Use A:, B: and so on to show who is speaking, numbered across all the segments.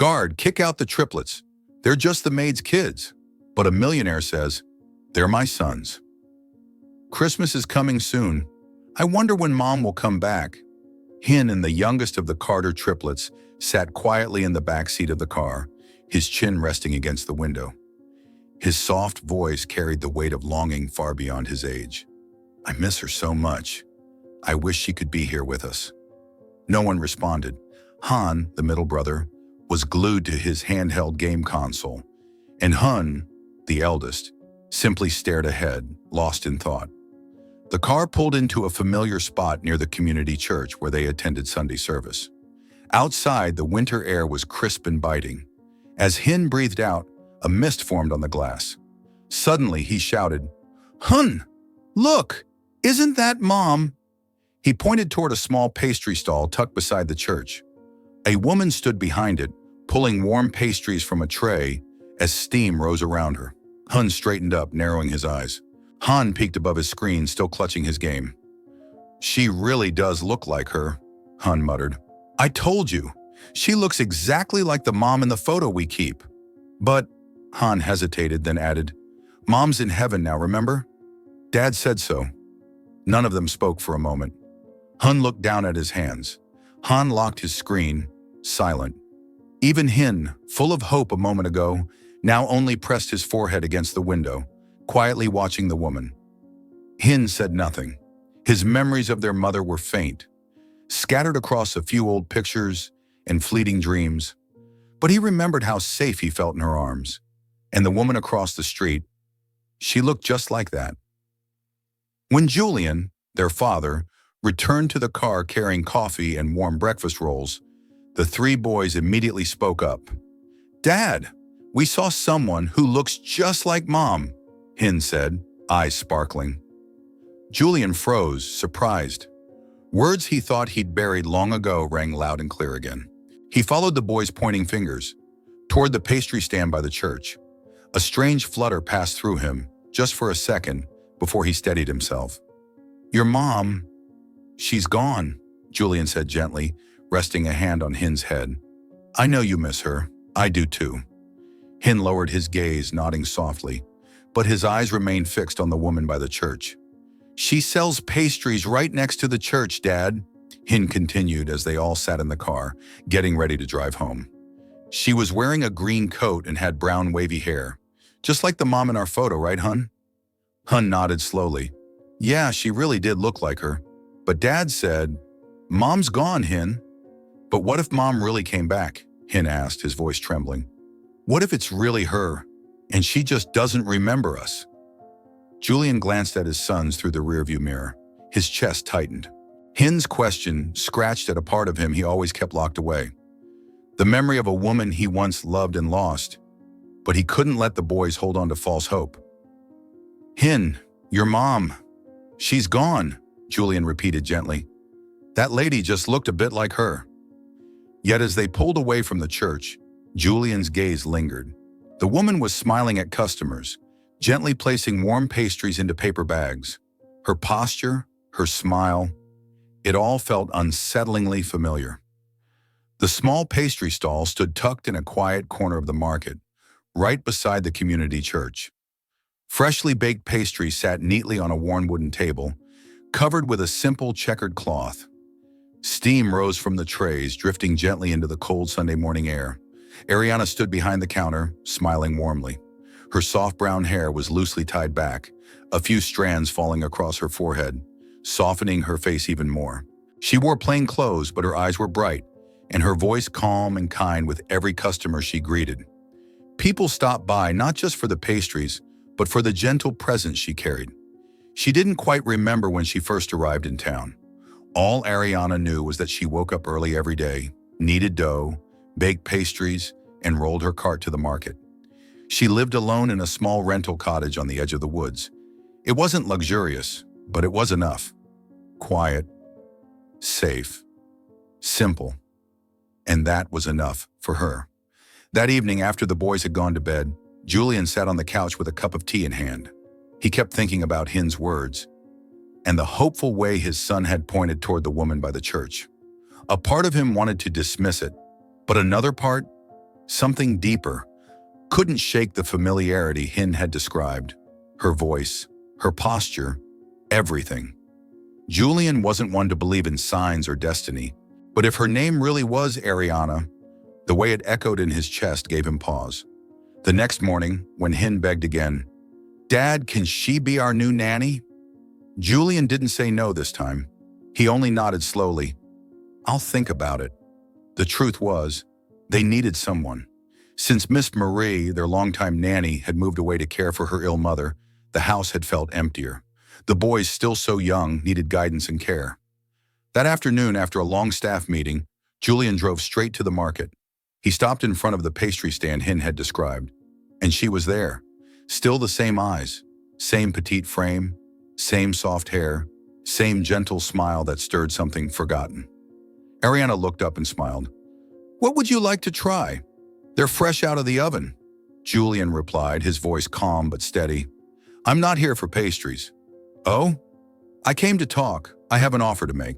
A: "Guard, kick out the triplets. They're just the maid's kids." But a millionaire says, "They're my sons. Christmas is coming soon. I wonder when Mom will come back." Hin and the youngest of the Carter triplets sat quietly in the back seat of the car, his chin resting against the window. His soft voice carried the weight of longing far beyond his age. "I miss her so much. I wish she could be here with us." No one responded. Han, the middle brother, was glued to his handheld game console, and Hun, the eldest, simply stared ahead, lost in thought. The car pulled into a familiar spot near the community church where they attended Sunday service. Outside, the winter air was crisp and biting. As Hin breathed out, a mist formed on the glass. Suddenly, he shouted, "Hun, look! Isn't that Mom?" He pointed toward a small pastry stall tucked beside the church. A woman stood behind it, pulling warm pastries from a tray as steam rose around her. Hun straightened up, narrowing his eyes. Han peeked above his screen, still clutching his game. "She really does look like her," Hun muttered. "I told you, she looks exactly like the mom in the photo we keep." "But," Han hesitated, then added, "Mom's in heaven now, remember? Dad said so." None of them spoke for a moment. Hun looked down at his hands. Han locked his screen, silent. Even Hin, full of hope a moment ago, now only pressed his forehead against the window, quietly watching the woman. Hin said nothing. His memories of their mother were faint, scattered across a few old pictures and fleeting dreams. But he remembered how safe he felt in her arms. And the woman across the street, she looked just like that. When Julian, their father, returned to the car carrying coffee and warm breakfast rolls, the three boys immediately spoke up. "Dad, we saw someone who looks just like Mom," Hin said, eyes sparkling. Julian froze, surprised. Words he thought he'd buried long ago rang loud and clear again. He followed the boys' pointing fingers toward the pastry stand by the church. A strange flutter passed through him, just for a second, before he steadied himself. "Your mom, she's gone," Julian said gently, resting a hand on Hin's head. "I know you miss her. I do too." Hin lowered his gaze, nodding softly, but his eyes remained fixed on the woman by the church. "She sells pastries right next to the church, Dad," Hin continued as they all sat in the car, getting ready to drive home. "She was wearing a green coat and had brown wavy hair. Just like the mom in our photo, right, Hun?" Hun nodded slowly. "Yeah, she really did look like her. But Dad said, 'Mom's gone, Hin.'" "But what if Mom really came back?" Hin asked, his voice trembling. "What if it's really her, and she just doesn't remember us?" Julian glanced at his sons through the rearview mirror. His chest tightened. Hin's question scratched at a part of him he always kept locked away. The memory of a woman he once loved and lost, but he couldn't let the boys hold on to false hope. "Hin, your mom, she's gone," Julian repeated gently. "That lady just looked a bit like her." Yet as they pulled away from the church, Julian's gaze lingered. The woman was smiling at customers, gently placing warm pastries into paper bags. Her posture, her smile, it all felt unsettlingly familiar. The small pastry stall stood tucked in a quiet corner of the market, right beside the community church. Freshly baked pastries sat neatly on a worn wooden table, covered with a simple checkered cloth. Steam rose from the trays, drifting gently into the cold Sunday morning air. Arianna stood behind the counter, smiling warmly. Her soft brown hair was loosely tied back, a few strands falling across her forehead, softening her face even more. She wore plain clothes, but her eyes were bright, and her voice calm and kind with every customer she greeted. People stopped by not just for the pastries, but for the gentle presence she carried. She didn't quite remember when she first arrived in town. All Arianna knew was that she woke up early every day, kneaded dough, baked pastries, and rolled her cart to the market. She lived alone in a small rental cottage on the edge of the woods. It wasn't luxurious, but it was enough. Quiet, safe, simple. And that was enough for her. That evening, after the boys had gone to bed, Julian sat on the couch with a cup of tea in hand. He kept thinking about Hin's words and the hopeful way his son had pointed toward the woman by the church. A part of him wanted to dismiss it, but another part, something deeper. Couldn't shake the familiarity Hin had described. Her voice, her posture, everything. Julian wasn't one to believe in signs or destiny, but if her name really was Arianna, the way it echoed in his chest gave him pause. The next morning, when Hin begged again, "Dad, can she be our new nanny?" Julian didn't say no this time. He only nodded slowly. "I'll think about it." The truth was, they needed someone. Since Miss Marie, their longtime nanny, had moved away to care for her ill mother, the house had felt emptier. The boys, still so young, needed guidance and care. That afternoon, after a long staff meeting, Julian drove straight to the market. He stopped in front of the pastry stand Hin had described, and she was there. Still the same eyes, same petite frame, same soft hair, same gentle smile that stirred something forgotten. Arianna looked up and smiled. "What would you like to try? They're fresh out of the oven," Julian replied, his voice calm but steady. "I'm not here for pastries." "Oh? I came to talk. I have an offer to make."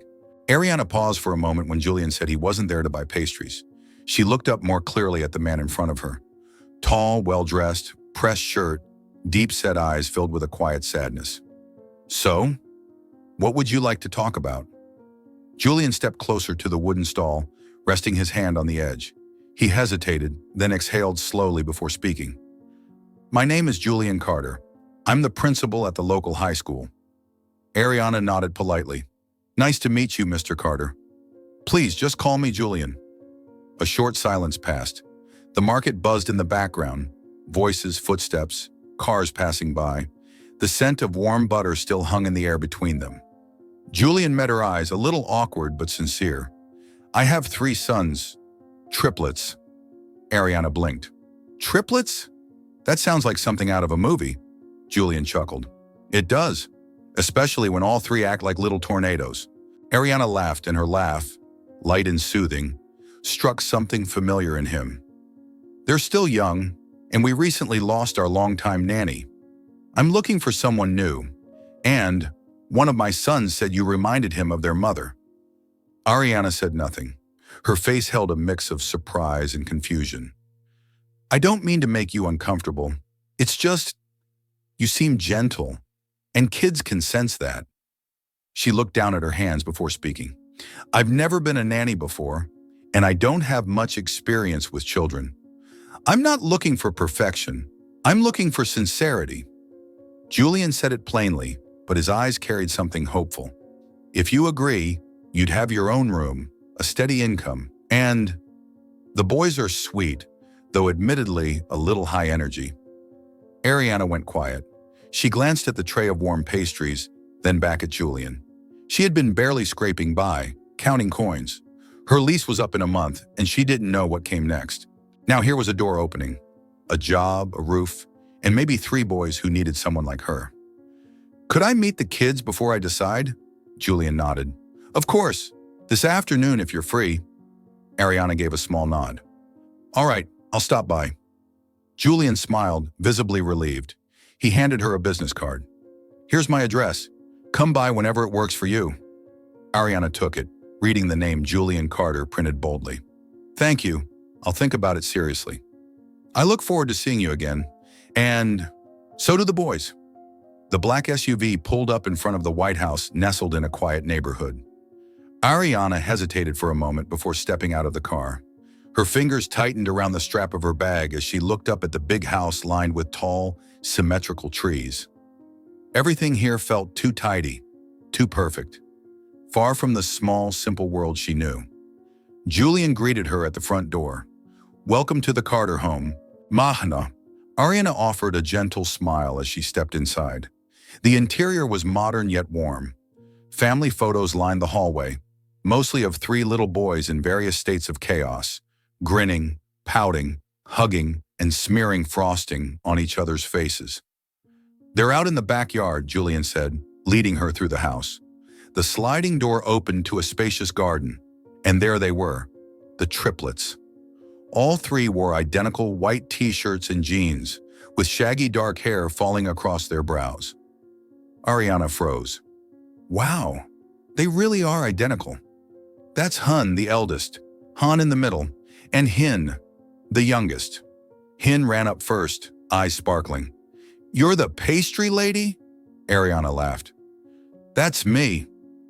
A: Arianna paused for a moment when Julian said he wasn't there to buy pastries. She looked up more clearly at the man in front of her. Tall, well-dressed, pressed shirt, deep-set eyes filled with a quiet sadness. "So? What would you like to talk about?" Julian stepped closer to the wooden stall, resting his hand on the edge. He hesitated, then exhaled slowly before speaking. "My name is Julian Carter. I'm the principal at the local high school." Arianna nodded politely. "Nice to meet you, Mr. Carter. Please, just call me Julian." A short silence passed. The market buzzed in the background. Voices, footsteps, cars passing by. The scent of warm butter still hung in the air between them. Julian met her eyes, a little awkward but sincere. "I have 3 sons. Triplets." Arianna blinked. "Triplets? That sounds like something out of a movie." Julian chuckled. "It does, especially when all 3 act like little tornadoes." Arianna laughed, and her laugh, light and soothing, struck something familiar in him. "They're still young, and we recently lost our longtime nanny. I'm looking for someone new, and one of my sons said you reminded him of their mother." Arianna said nothing. Her face held a mix of surprise and confusion. "I don't mean to make you uncomfortable. It's just, you seem gentle, and kids can sense that." She looked down at her hands before speaking. "I've never been a nanny before, and I don't have much experience with children. I'm not looking for perfection. I'm looking for sincerity." Julian said it plainly, but his eyes carried something hopeful. "If you agree, you'd have your own room, a steady income, and the boys are sweet, though admittedly a little high energy." Arianna went quiet. She glanced at the tray of warm pastries, then back at Julian. She had been barely scraping by, counting coins. Her lease was up in a month, and she didn't know what came next. Now here was a door opening, a job, a roof, and maybe 3 boys who needed someone like her. "Could I meet the kids before I decide?" Julian nodded. "Of course. This afternoon if you're free." Arianna gave a small nod. "All right, I'll stop by." Julian smiled, visibly relieved. He handed her a business card. "Here's my address. Come by whenever it works for you." Arianna took it, reading the name Julian Carter printed boldly. "Thank you. I'll think about it seriously. I look forward to seeing you again. And so do the boys." The black SUV pulled up in front of the White House nestled in a quiet neighborhood. Arianna hesitated for a moment before stepping out of the car. Her fingers tightened around the strap of her bag as she looked up at the big house lined with tall, symmetrical trees. Everything here felt too tidy, too perfect, far from the small, simple world she knew. Julian greeted her at the front door. "Welcome to the Carter home, Mahana." Arianna offered a gentle smile as she stepped inside. The interior was modern yet warm. Family photos lined the hallway, mostly of 3 little boys in various states of chaos, grinning, pouting, hugging, and smearing frosting on each other's faces. "They're out in the backyard," Julian said, leading her through the house. The sliding door opened to a spacious garden, and there they were, the triplets. All 3 wore identical white t-shirts and jeans, with shaggy dark hair falling across their brows. Arianna froze. "Wow, they really are identical. That's Hun, the eldest, Han in the middle, and Hin, The youngest. Hin ran up first, eyes sparkling. "You're the pastry lady?" Arianna laughed. "That's me."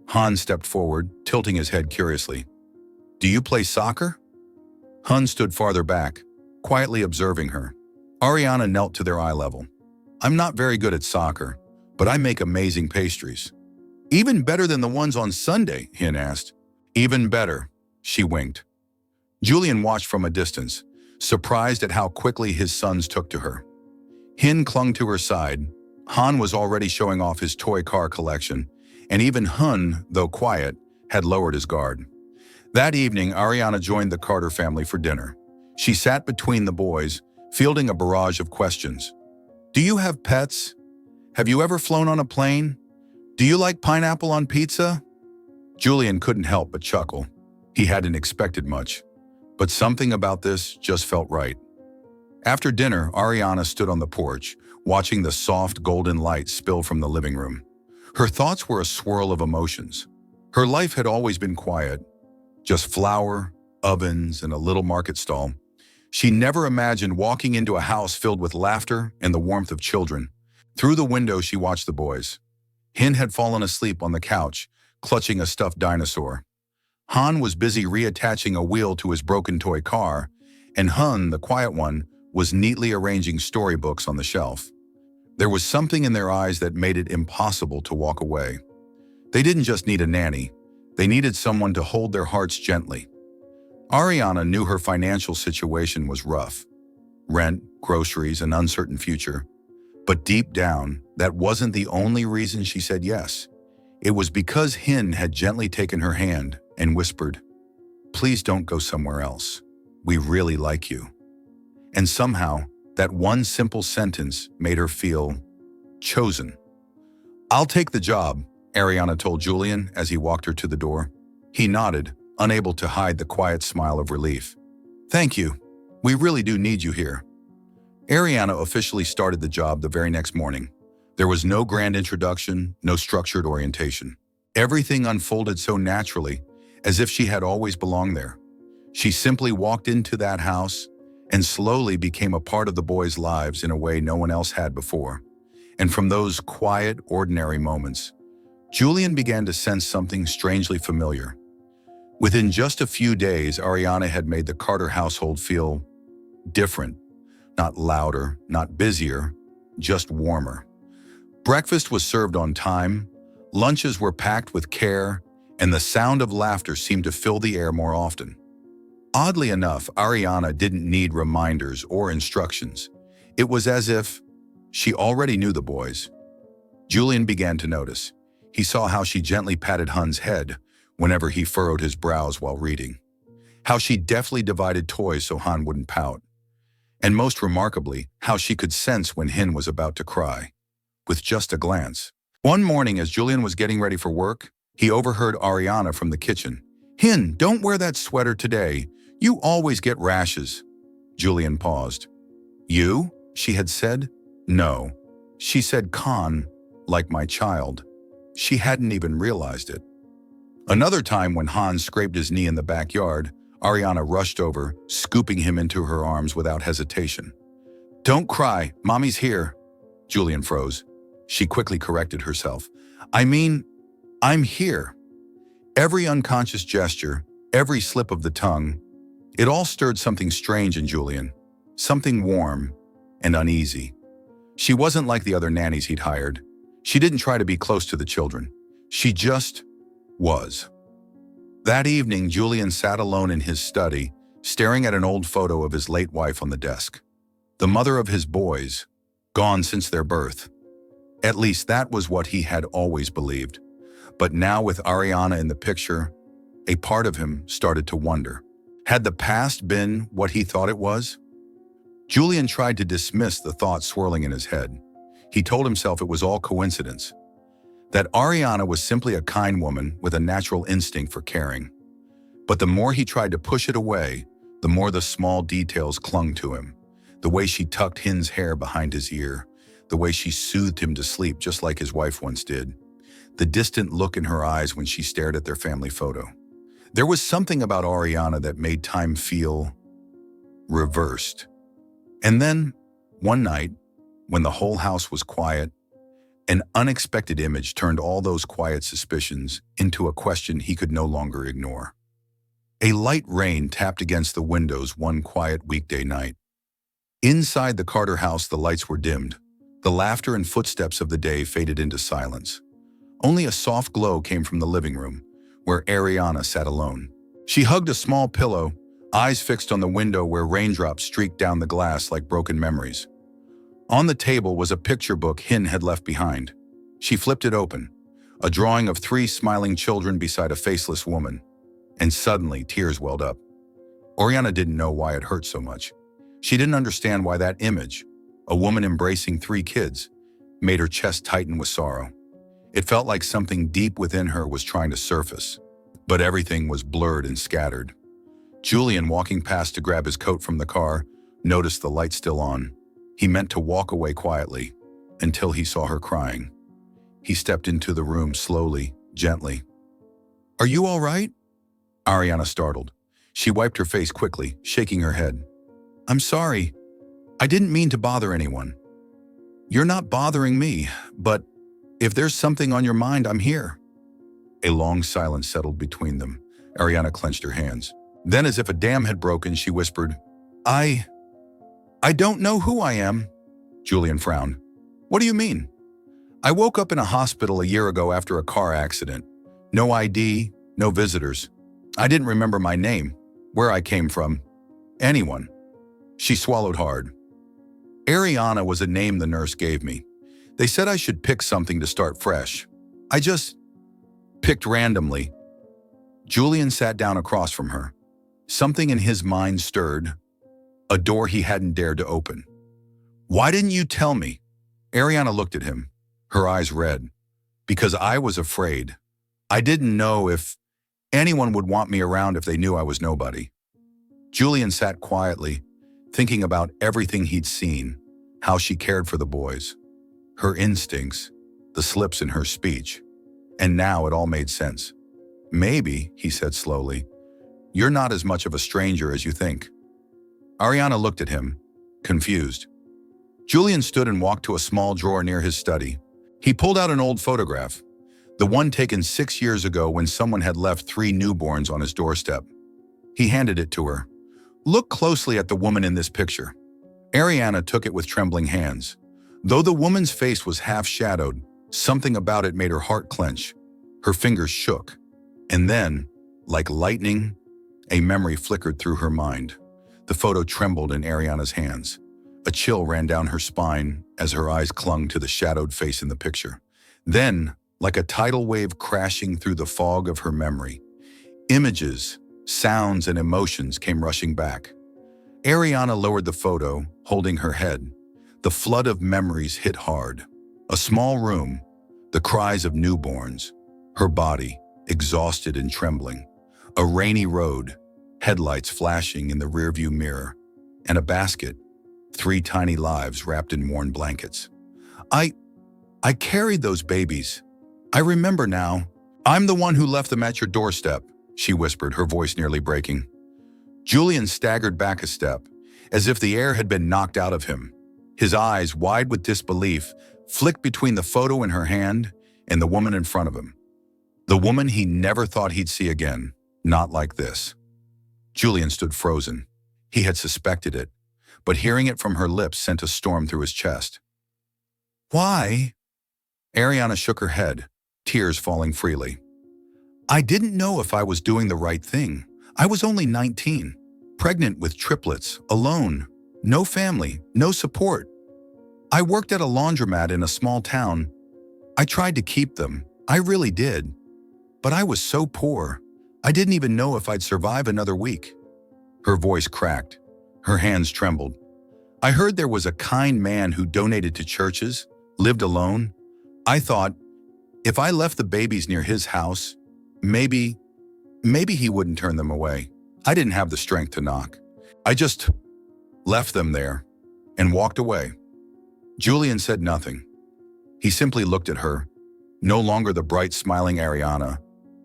A: Han stepped forward, tilting his head curiously. "Do you play soccer?" Hun stood farther back, quietly observing her. Arianna knelt to their eye level. "I'm not very good at soccer, but I make amazing pastries." "Even better than the ones on Sunday?" Hin asked. "Even better," she winked. Julian watched from a distance, surprised at how quickly his sons took to her. Hin clung to her side. Han was already showing off his toy car collection, and even Hun, though quiet, had lowered his guard. That evening, Arianna joined the Carter family for dinner. She sat between the boys, fielding a barrage of questions. "Do you have pets? Have you ever flown on a plane? Do you like pineapple on pizza?" Julian couldn't help but chuckle. He hadn't expected much, but something about this just felt right. After dinner, Arianna stood on the porch, watching the soft golden light spill from the living room. Her thoughts were a swirl of emotions. Her life had always been quiet, just flour, ovens, and a little market stall. She never imagined walking into a house filled with laughter and the warmth of children. Through the window, she watched the boys. Hin had fallen asleep on the couch, clutching a stuffed dinosaur. Han was busy reattaching a wheel to his broken toy car, and Hun, the quiet one, was neatly arranging storybooks on the shelf. There was something in their eyes that made it impossible to walk away. They didn't just need a nanny. They needed someone to hold their hearts gently. Arianna knew her financial situation was rough. Rent, groceries, an uncertain future. But deep down, that wasn't the only reason she said yes. It was because Hin had gently taken her hand and whispered, "Please don't go somewhere else. We really like you." And somehow, that one simple sentence made her feel chosen. "I'll take the job," Arianna told Julian as he walked her to the door. He nodded, unable to hide the quiet smile of relief. "Thank you. We really do need you here." Arianna officially started the job the very next morning. There was no grand introduction, no structured orientation. Everything unfolded so naturally, as if she had always belonged there. She simply walked into that house and slowly became a part of the boys' lives in a way no one else had before. And from those quiet, ordinary moments, Julian began to sense something strangely familiar. Within just a few days, Arianna had made the Carter household feel different. Not louder, not busier, just warmer. Breakfast was served on time, lunches were packed with care, and the sound of laughter seemed to fill the air more often. Oddly enough, Arianna didn't need reminders or instructions. It was as if she already knew the boys. Julian began to notice. He saw how she gently patted Hun's head whenever he furrowed his brows while reading. How she deftly divided toys so Han wouldn't pout. And most remarkably, how she could sense when Hin was about to cry, with just a glance. One morning, as Julian was getting ready for work, he overheard Arianna from the kitchen. "Hin, don't wear that sweater today. You always get rashes." Julian paused. "You?" she had said. "No." She said "Con," like my child. She hadn't even realized it. Another time when Hans scraped his knee in the backyard, Arianna rushed over, scooping him into her arms without hesitation. "Don't cry, Mommy's here." Julian froze. She quickly corrected herself. "I mean, I'm here." Every unconscious gesture, every slip of the tongue, it all stirred something strange in Julian, something warm and uneasy. She wasn't like the other nannies he'd hired. She didn't try to be close to the children. She just was. That evening, Julian sat alone in his study, staring at an old photo of his late wife on the desk. The mother of his boys, gone since their birth. At least that was what he had always believed. But now with Arianna in the picture, a part of him started to wonder. Had the past been what he thought it was? Julian tried to dismiss the thought swirling in his head. He told himself it was all coincidence, that Arianna was simply a kind woman with a natural instinct for caring. But the more he tried to push it away, the more the small details clung to him. The way she tucked Hin's hair behind his ear, the way she soothed him to sleep just like his wife once did, the distant look in her eyes when she stared at their family photo. There was something about Arianna that made time feel reversed. And then, one night, when the whole house was quiet, an unexpected image turned all those quiet suspicions into a question he could no longer ignore. A light rain tapped against the windows one quiet weekday night. Inside the Carter house, the lights were dimmed. The laughter and footsteps of the day faded into silence. Only a soft glow came from the living room, where Arianna sat alone. She hugged a small pillow, eyes fixed on the window where raindrops streaked down the glass like broken memories. On the table was a picture book Hin had left behind. She flipped it open, a drawing of 3 smiling children beside a faceless woman. And suddenly, tears welled up. Arianna didn't know why it hurt so much. She didn't understand why that image, a woman embracing 3 kids, made her chest tighten with sorrow. It felt like something deep within her was trying to surface, but everything was blurred and scattered. Julian, walking past to grab his coat from the car, noticed the light still on. He meant to walk away quietly until he saw her crying. He stepped into the room slowly, gently. "Are you all right?" Arianna startled. She wiped her face quickly, shaking her head. "I'm sorry. I didn't mean to bother anyone." "You're not bothering me, but if there's something on your mind, I'm here." A long silence settled between them. Arianna clenched her hands. Then, as if a dam had broken, she whispered, I don't know who I am." Julian frowned. "What do you mean?" "I woke up in a hospital a year ago after a car accident. No ID, no visitors. I didn't remember my name, where I came from, anyone." She swallowed hard. Arianna was a name the nurse gave me. They said I should pick something to start fresh. I just picked randomly. Julian sat down across from her. Something in his mind stirred, a door he hadn't dared to open. "Why didn't you tell me?" Arianna looked at him, her eyes red. "Because I was afraid. I didn't know if anyone would want me around if they knew I was nobody." Julian sat quietly, thinking about everything he'd seen, how she cared for the boys, her instincts, the slips in her speech. And now it all made sense. "Maybe," he said slowly, "you're not as much of a stranger as you think." Arianna looked at him, confused. Julian stood and walked to a small drawer near his study. He pulled out an old photograph, the one taken 6 years ago when someone had left 3 newborns on his doorstep. He handed it to her. "Look closely at the woman in this picture." Arianna took it with trembling hands. Though the woman's face was half-shadowed, something about it made her heart clench. Her fingers shook. And then, like lightning, a memory flickered through her mind. The photo trembled in Arianna's hands. A chill ran down her spine as her eyes clung to the shadowed face in the picture. Then, like a tidal wave crashing through the fog of her memory, images, sounds, and emotions came rushing back. Arianna lowered the photo, holding her head. The flood of memories hit hard. A small room, the cries of newborns, her body, exhausted and trembling. A rainy road, headlights flashing in the rearview mirror, and a basket, 3 tiny lives wrapped in worn blankets. I carried those babies. I remember now. I'm the one who left them at your doorstep," she whispered, her voice nearly breaking. Julian staggered back a step, as if the air had been knocked out of him. His eyes, wide with disbelief, flicked between the photo in her hand and the woman in front of him. The woman he never thought he'd see again, not like this. Julian stood frozen. He had suspected it, but hearing it from her lips sent a storm through his chest. "Why?" Arianna shook her head, tears falling freely. "I didn't know if I was doing the right thing. I was only 19, pregnant with triplets, alone, no family, no support. I worked at a laundromat in a small town. I tried to keep them, I really did. But I was so poor, I didn't even know if I'd survive another week." Her voice cracked, her hands trembled. "I heard there was a kind man who donated to churches, lived alone. I thought, if I left the babies near his house, maybe he wouldn't turn them away. I didn't have the strength to knock. I just left them there and walked away." Julian said nothing. He simply looked at her, no longer the bright, smiling Arianna,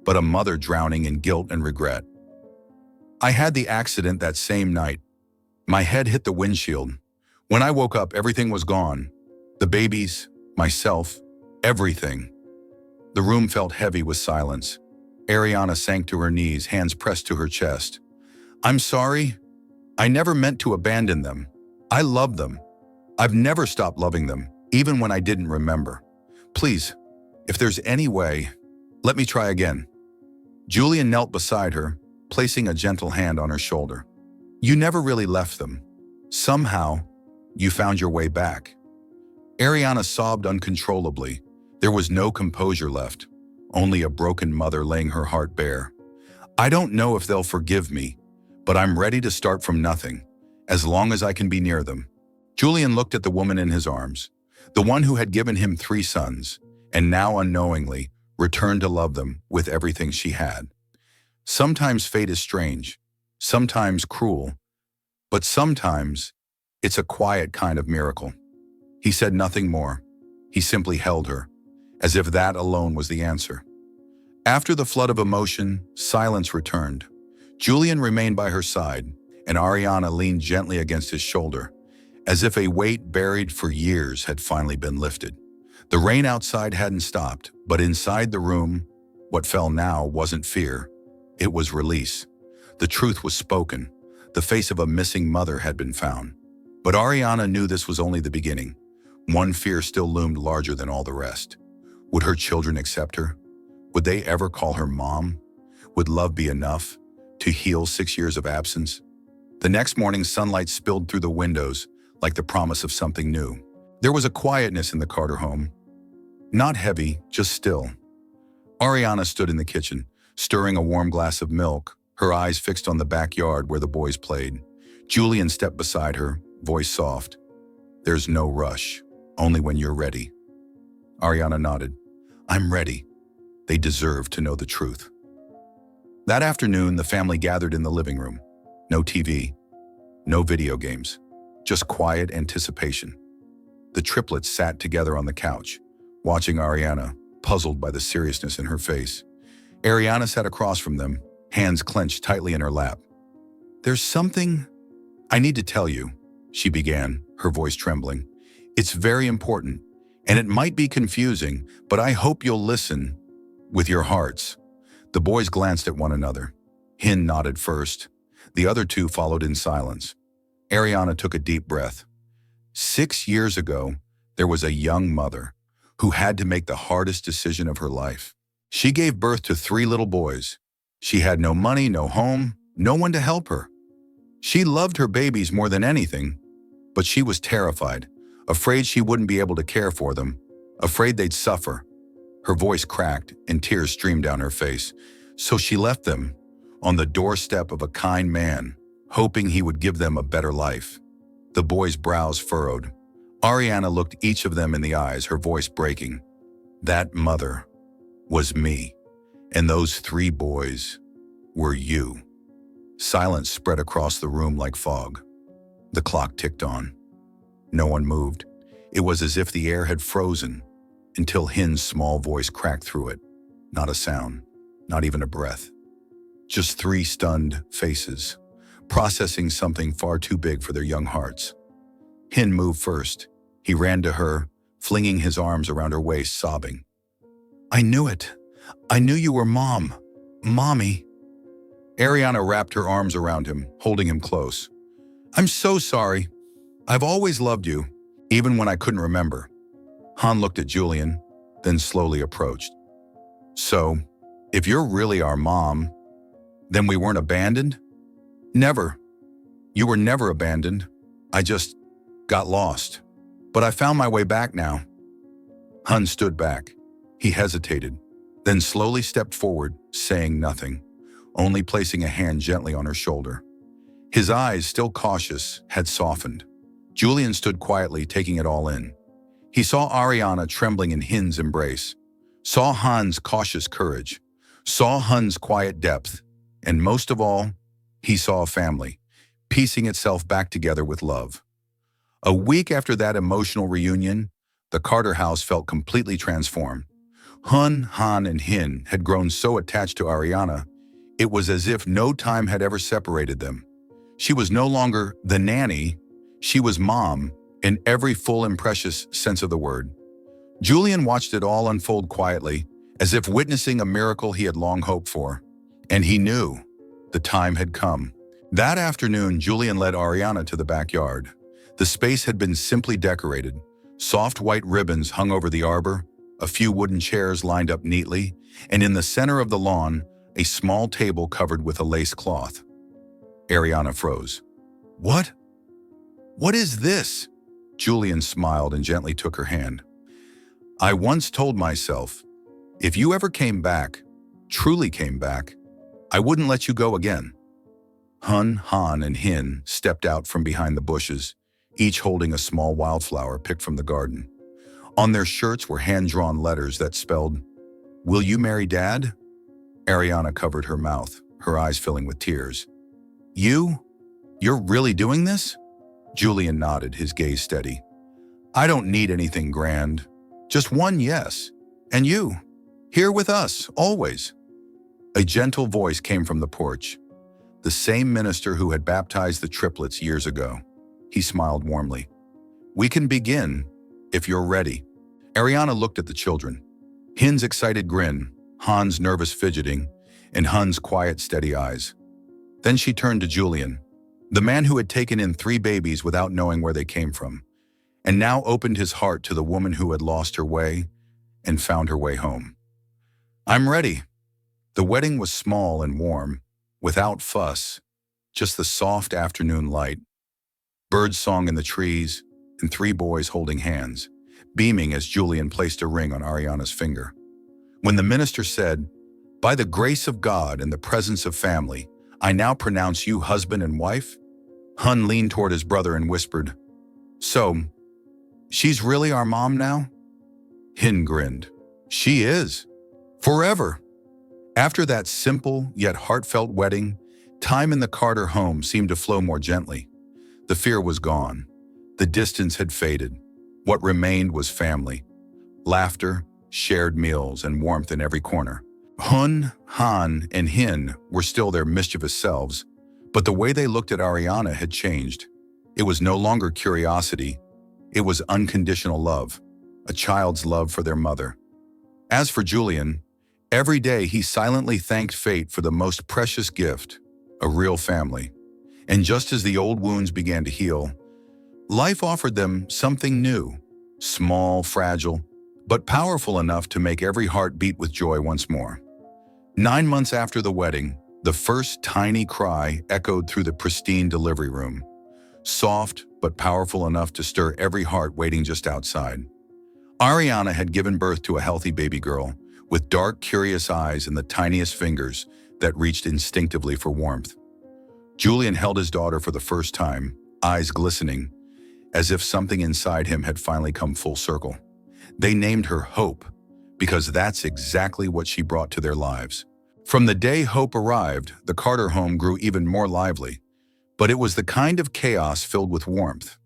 A: but a mother drowning in guilt and regret. "I had the accident that same night. My head hit the windshield. When I woke up, everything was gone. The babies, myself, everything. The room felt heavy with silence. Arianna sank to her knees, hands pressed to her chest. I'm sorry. I never meant to abandon them. I love them. I've never stopped loving them, even when I didn't remember. Please, if there's any way, let me try again. Julian knelt beside her, placing a gentle hand on her shoulder. You never really left them. Somehow, you found your way back. Arianna sobbed uncontrollably. There was no composure left, only a broken mother laying her heart bare. I don't know if they'll forgive me, but I'm ready to start from nothing, as long as I can be near them. Julian looked at the woman in his arms, the one who had given him 3 sons, and now unknowingly returned to love them with everything she had. Sometimes fate is strange, sometimes cruel, but sometimes it's a quiet kind of miracle. He said nothing more. He simply held her, as if that alone was the answer. After the flood of emotion, silence returned. Julian remained by her side, and Arianna leaned gently against his shoulder, as if a weight buried for years had finally been lifted. The rain outside hadn't stopped, but inside the room, what fell now wasn't fear. It was release. The truth was spoken. The face of a missing mother had been found. But Arianna knew this was only the beginning. One fear still loomed larger than all the rest. Would her children accept her? Would they ever call her mom? Would love be enough to heal 6 years of absence? The next morning, sunlight spilled through the windows like the promise of something new. There was a quietness in the Carter home. Not heavy, just still. Arianna stood in the kitchen, stirring a warm glass of milk, her eyes fixed on the backyard where the boys played. Julian stepped beside her, voice soft. There's no rush, only when you're ready. Arianna nodded. I'm ready. They deserve to know the truth. That afternoon, the family gathered in the living room. No TV, no video games, just quiet anticipation. The triplets sat together on the couch, watching Arianna, puzzled by the seriousness in her face. Arianna sat across from them, hands clenched tightly in her lap. There's something I need to tell you, she began, her voice trembling. It's very important, and it might be confusing, but I hope you'll listen with your hearts. The boys glanced at one another. Hin nodded first. The other 2 followed in silence. Arianna took a deep breath. 6 years ago, there was a young mother who had to make the hardest decision of her life. She gave birth to 3 little boys. She had no money, no home, no one to help her. She loved her babies more than anything, but she was terrified, afraid she wouldn't be able to care for them, afraid they'd suffer. Her voice cracked and tears streamed down her face. So she left them on the doorstep of a kind man, hoping he would give them a better life. The boys' brows furrowed. Arianna looked each of them in the eyes, her voice breaking. That mother was me, and those 3 boys were you. Silence spread across the room like fog. The clock ticked on. No one moved. It was as if the air had frozen until Hin's small voice cracked through it. Not a sound, not even a breath. Just 3 stunned faces, processing something far too big for their young hearts. Hin moved first. He ran to her, flinging his arms around her waist, sobbing. I knew it. I knew you were Mom. Mommy. Arianna wrapped her arms around him, holding him close. I'm so sorry. I've always loved you, even when I couldn't remember. Han looked at Julian, then slowly approached. So, if you're really our mom, then we weren't abandoned? Never. You were never abandoned. I just got lost. But I found my way back now. Han stood back. He hesitated, then slowly stepped forward, saying nothing, only placing a hand gently on her shoulder. His eyes, still cautious, had softened. Julian stood quietly, taking it all in. He saw Arianna trembling in Hin's embrace, saw Han's cautious courage, saw Han's quiet depth, and most of all, he saw a family, piecing itself back together with love. A week after that emotional reunion, the Carter house felt completely transformed. Han, and Hin had grown so attached to Arianna, it was as if no time had ever separated them. She was no longer the nanny, she was mom in every full and precious sense of the word. Julian watched it all unfold quietly, as if witnessing a miracle he had long hoped for. And he knew the time had come. That afternoon, Julian led Arianna to the backyard. The space had been simply decorated. Soft white ribbons hung over the arbor, a few wooden chairs lined up neatly, and in the center of the lawn, a small table covered with a lace cloth. Arianna froze. What? What is this? Julian smiled and gently took her hand. I once told myself, if you ever came back, truly came back, I wouldn't let you go again. Hun, Han, and Hin stepped out from behind the bushes, each holding a small wildflower picked from the garden. On their shirts were hand-drawn letters that spelled, Will you marry Dad? Arianna covered her mouth, her eyes filling with tears. You're really doing this? Julian nodded, his gaze steady. I don't need anything grand. Just one yes. And you, here with us, always. A gentle voice came from the porch. The same minister who had baptized the triplets years ago. He smiled warmly. We can begin, if you're ready. Arianna looked at the children. Hin's excited grin, Han's nervous fidgeting, and Hun's quiet, steady eyes. Then she turned to Julian, the man who had taken in 3 babies without knowing where they came from, and now opened his heart to the woman who had lost her way and found her way home. I'm ready. The wedding was small and warm, without fuss, just the soft afternoon light. Birds song in the trees, and 3 boys holding hands, beaming as Julian placed a ring on Arianna's finger. When the minister said, By the grace of God and the presence of family, I now pronounce you husband and wife, Hun leaned toward his brother and whispered, So, she's really our mom now? Hin grinned. She is. Forever. After that simple yet heartfelt wedding, time in the Carter home seemed to flow more gently. The fear was gone. The distance had faded. What remained was family. Laughter, shared meals, and warmth in every corner. Hun, Han, and Hin were still their mischievous selves, but the way they looked at Arianna had changed. It was no longer curiosity. It was unconditional love, a child's love for their mother. As for Julian, every day he silently thanked fate for the most precious gift, a real family. And just as the old wounds began to heal, life offered them something new, small, fragile, but powerful enough to make every heart beat with joy once more. 9 months after the wedding, the first tiny cry echoed through the pristine delivery room, soft but powerful enough to stir every heart waiting just outside. Arianna had given birth to a healthy baby girl, with dark, curious eyes and the tiniest fingers that reached instinctively for warmth. Julian held his daughter for the first time, eyes glistening, as if something inside him had finally come full circle. They named her Hope, because that's exactly what she brought to their lives. From the day Hope arrived, the Carter home grew even more lively, but it was the kind of chaos filled with warmth.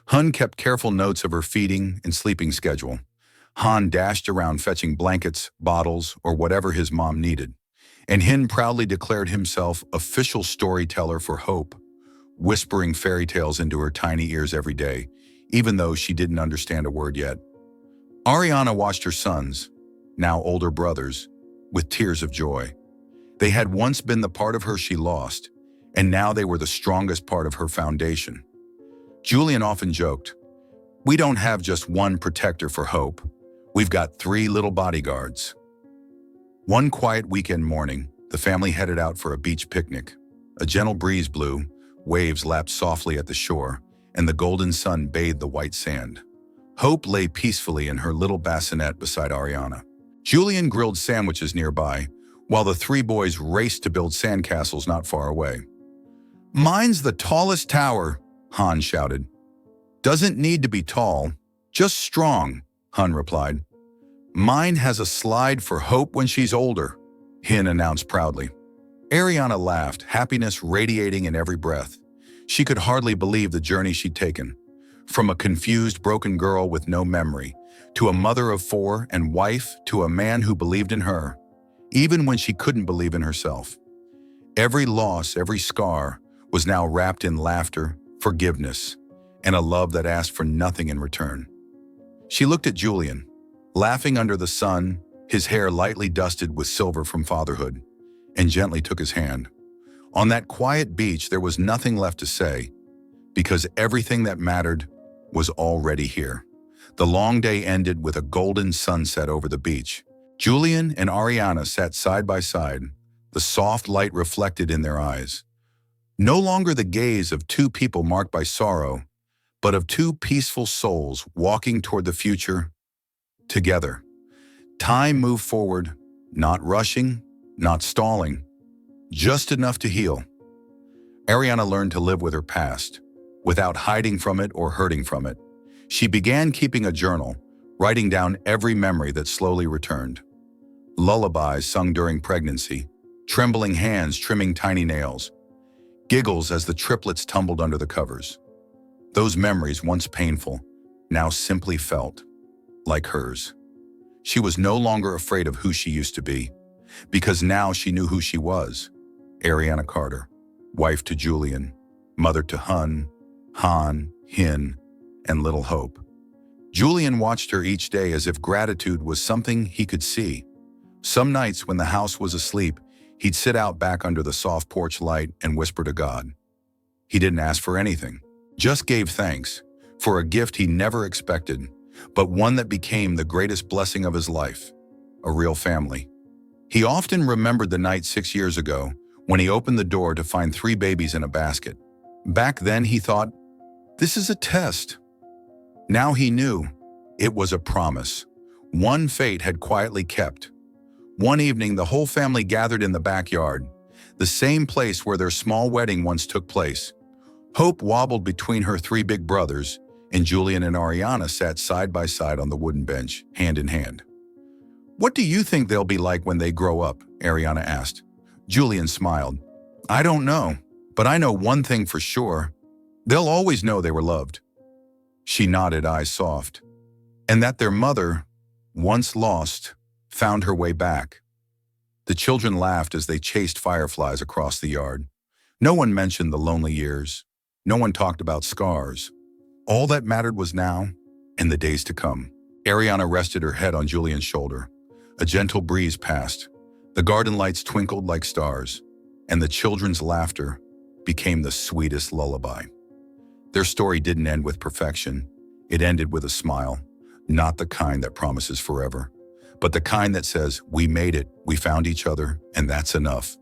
A: Hun kept careful notes of her feeding and sleeping schedule. Han dashed around fetching blankets, bottles, or whatever his mom needed. And Hin proudly declared himself official storyteller for Hope, whispering fairy tales into her tiny ears every day, even though she didn't understand a word yet. Arianna watched her sons, now older brothers, with tears of joy. They had once been the part of her she lost, and now they were the strongest part of her foundation. Julian often joked, "We don't have just one protector for Hope. We've got 3 little bodyguards." One quiet weekend morning, the family headed out for a beach picnic. A gentle breeze blew, waves lapped softly at the shore, and the golden sun bathed the white sand. Hope lay peacefully in her little bassinet beside Arianna. Julian grilled sandwiches nearby, while the 3 boys raced to build sandcastles not far away. "Mine's the tallest tower," Han shouted. "Doesn't need to be tall, just strong," Hun replied. "Mine has a slide for Hope when she's older," Hin announced proudly. Arianna laughed, happiness radiating in every breath. She could hardly believe the journey she'd taken. From a confused, broken girl with no memory, to a mother of 4 and wife to a man who believed in her, even when she couldn't believe in herself. Every loss, every scar, was now wrapped in laughter, forgiveness, and a love that asked for nothing in return. She looked at Julian, laughing under the sun, his hair lightly dusted with silver from fatherhood, and gently took his hand. On that quiet beach, there was nothing left to say, because everything that mattered was already here. The long day ended with a golden sunset over the beach. Julian and Arianna sat side by side, the soft light reflected in their eyes. No longer the gaze of two people marked by sorrow, but of two peaceful souls walking toward the future together. Time moved forward, not rushing, not stalling, just enough to heal. Arianna learned to live with her past, without hiding from it or hurting from it. She began keeping a journal, writing down every memory that slowly returned. Lullabies sung during pregnancy, trembling hands trimming tiny nails, giggles as the triplets tumbled under the covers. Those memories, once painful, now simply felt like hers. She was no longer afraid of who she used to be, because now she knew who she was. Arianna Carter, wife to Julian, mother to Hun, Han, Hin, and little Hope. Julian watched her each day as if gratitude was something he could see. Some nights when the house was asleep, he'd sit out back under the soft porch light and whisper to God. He didn't ask for anything, just gave thanks for a gift he never expected, but one that became the greatest blessing of his life, a real family. He often remembered the night 6 years ago when he opened the door to find 3 babies in a basket. Back then he thought, this is a test. Now he knew it was a promise, one fate had quietly kept. One evening, the whole family gathered in the backyard, the same place where their small wedding once took place. Hope wobbled between her 3 big brothers, and Julian and Arianna sat side by side on the wooden bench, hand in hand. What do you think they'll be like when they grow up? Arianna asked. Julian smiled. I don't know, but I know one thing for sure. They'll always know they were loved. She nodded, eyes soft. And that their mother, once lost, found her way back. The children laughed as they chased fireflies across the yard. No one mentioned the lonely years. No one talked about scars. All that mattered was now and the days to come. Arianna rested her head on Julian's shoulder. A gentle breeze passed. The garden lights twinkled like stars, and the children's laughter became the sweetest lullaby. Their story didn't end with perfection. It ended with a smile, not the kind that promises forever, but the kind that says, we made it, we found each other, and that's enough.